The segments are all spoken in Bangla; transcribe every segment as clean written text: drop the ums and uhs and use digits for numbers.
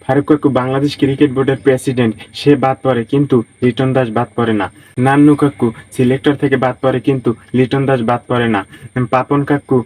ফারুক কাকু বাংলাদেশ ক্রিকেট বোর্ডের প্রেসিডেন্ট, সে বাদ পড়ে কিন্তু লিটন দাস বাদ পড়ে না। নান্নু কাকু সিলেক্টর থেকে বাদ পড়ে কিন্তু লিটন দাস বাদ পড়ে না। পাপন কাকু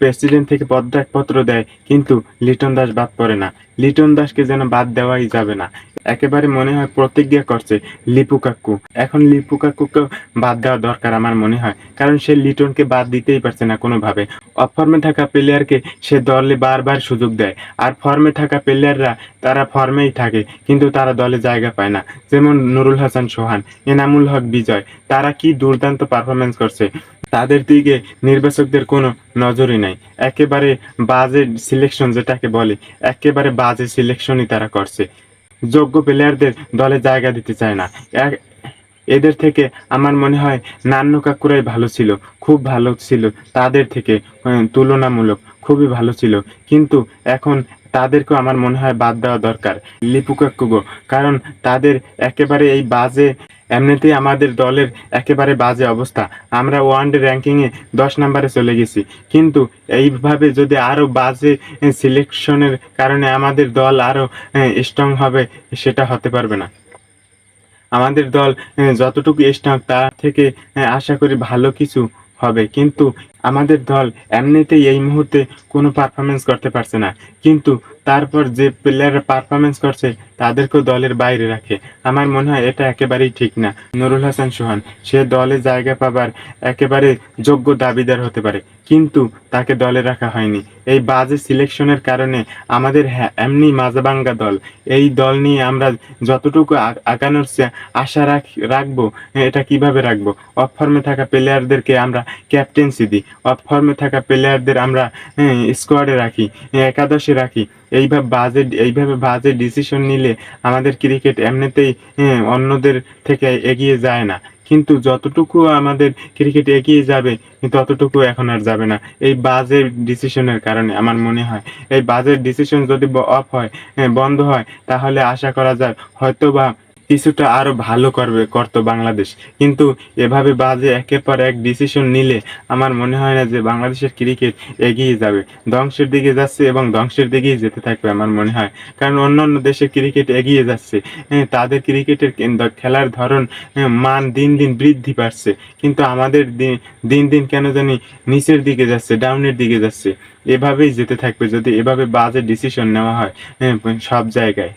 প্রেসিডেন্ট থেকে পদত্যাগপত্র দেয় কিন্তু লিটন দাস বাদ পড়ে না। লিটন দাসকে যেন বাদ দেওয়াই যাবে না, একেবারে মনে হয় প্রতিজ্ঞা করছে লিপু কাকু। এখন লিপু কাকুকে বাদ দেওয়া দরকার আমার মনে হয়, কারণ সে লিটনকে বাদ দিতেই পারছে না কোনোভাবে। অফর্মে থাকা প্লেয়ারকে সে দলে বারবার সুযোগ দেয়, আর ফর্মে থাকা প্লেয়াররা তারা ফর্মেই থাকে কিন্তু তারা দলে জায়গা পায় না। যেমন নুরুল হাসান সোহান, এনামুল হক বিজয়, তারা কি দুর্দান্ত পারফরমেন্স করছে, তাদের দিকে নির্বাচকদের কোনো নজরই নাই। একেবারে বাজে সিলেকশন যেটাকে বলে, একেবারে বাজে সিলেকশনই তারা করছে। যোগ্য প্লেয়ারদের দলে জায়গা দিতে চায় না। এদের থেকে আমার মনে হয় নান্নু কাকুরাই ভালো ছিল, খুব ভালো ছিল তাদের থেকে, তুলনামূলক খুবই ভালো ছিল। কিন্তু এখন তাদেরকেও আমার মনে হয় বাদ দেওয়া দরকার, লিপু কাকুগো। কারণ তাদের একেবারে এই বাজে, এমনিতেই আমাদের দলের একেবারে বাজে অবস্থা। আমরা ওয়ানডে র্যাঙ্কিংয়ে 10 নম্বরে চলে গেছি, কিন্তু এইভাবে যদি আরও বাজে সিলেকশনের কারণে আমাদের দল আরও স্ট্রং হবে, সেটা হতে পারবে না। আমাদের দল যতটুকু স্ট্রং তার থেকে আশা করি ভালো কিছু হবে, কিন্তু আমাদের দল এমনিতেই এই মুহূর্তে কোনো পারফরমেন্স করতে পারছে না। কিন্তু তারপর যে প্লেয়াররা পারফরমেন্স করছে তাদেরকেও দলের বাইরে রাখে, আমার মনে হয় এটা একেবারেই ঠিক না। নুরুল হাসান সোহান, সে দলে জায়গা পাবার একেবারে যোগ্য দাবিদার হতে পারে, কিন্তু তাকে দলে রাখা হয়নি। এই বাজে সিলেকশনের কারণে আমাদের এমনি মাঝাবাঙ্গা দল, এই দল নিয়ে আমরা যতটুকু আগানোর আশা রাখবো, এটা কিভাবে রাখবো? অফ ফর্মে থাকা প্লেয়ারদেরকে আমরা ক্যাপ্টেন্সি দিই, অফ ফর্মে থাকা প্লেয়ারদের আমরা স্কোয়াডে রাখি, একাদশে রাখি। এইভাবে বাজে ডিসিশন নিলে আমাদের ক্রিকেট এমনিতেই অন্যদের থেকে এগিয়ে যায় না। কিন্তু যতটুকু আমাদের ক্রিকেট এগিয়ে যাবে ততটুকু এখন আর যাবে না, এই বাজে ডিসিশনের কারণে। আমার মনে হয় এই বাজে ডিসিশন যদি অফ হয়, বন্ধ হয়, তাহলে আশা করা যায় হয়তো বা কিছুটা আরো ভালো করতো বাংলাদেশ। কিন্তু এভাবে বাজে একের পর এক ডিসিশন নিলে আমার মনে হয় না যে বাংলাদেশের ক্রিকেট এগিয়ে যাবে, ধ্বংসের দিকে যাচ্ছে এবং ধ্বংসের দিকেই যেতে থাকবে আমার মনে হয়। কারণ অন্যান্য দেশের ক্রিকেট এগিয়ে যাচ্ছে, তাদের ক্রিকেটের খেলার ধরন, মান দিন দিন বৃদ্ধি পাচ্ছে, কিন্তু আমাদের দিন দিন কেন জানি নিচের দিকে যাচ্ছে, ডাউনের দিকে যাচ্ছে। এভাবেই যেতে থাকবে যদি এভাবে বাজে ডিসিশন নেওয়া হয় সব জায়গায়।